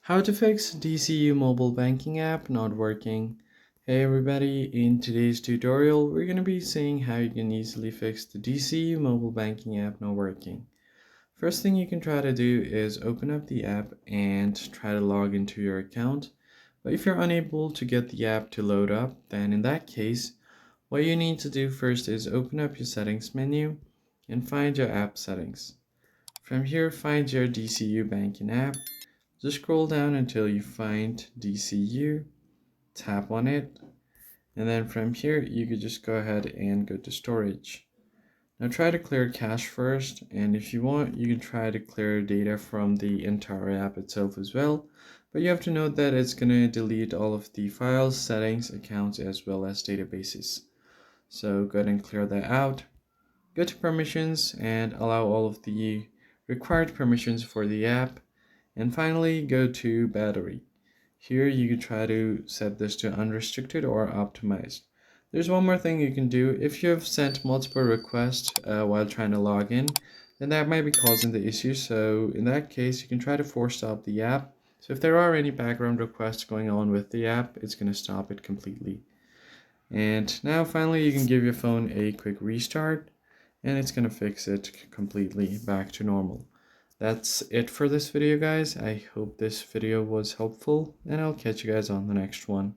How to fix DCU mobile banking app not working. Hey everybody, in today's tutorial we're going to be seeing how you can easily fix the DCU mobile banking app not working. First thing you can try to do is open up the app and try to log into your account. But if you're unable to get the app to load up, then in that case, what you need to do first is open up your settings menu and find your app settings. From here, find your DCU banking app. Just scroll down until you find DCU, tap on it, and then from here you could just go ahead and go to storage. Now try to clear cache first, and if you want you can try to clear data from the entire app itself as well, but you have to note that it's going to delete all of the files, settings, accounts, as well as databases. So go ahead and clear that out. Go to permissions and allow all of the required permissions for the app. And finally, go to battery. Here you can try to set this to unrestricted or optimized. There's one more thing you can do. If you have sent multiple requests while trying to log in, then that might be causing the issue. So in that case, you can try to force stop the app. So if there are any background requests going on with the app, it's going to stop it completely. And now finally, you can give your phone a quick restart and it's going to fix it completely back to normal. That's it for this video, guys. I hope this video was helpful, and I'll catch you guys on the next one.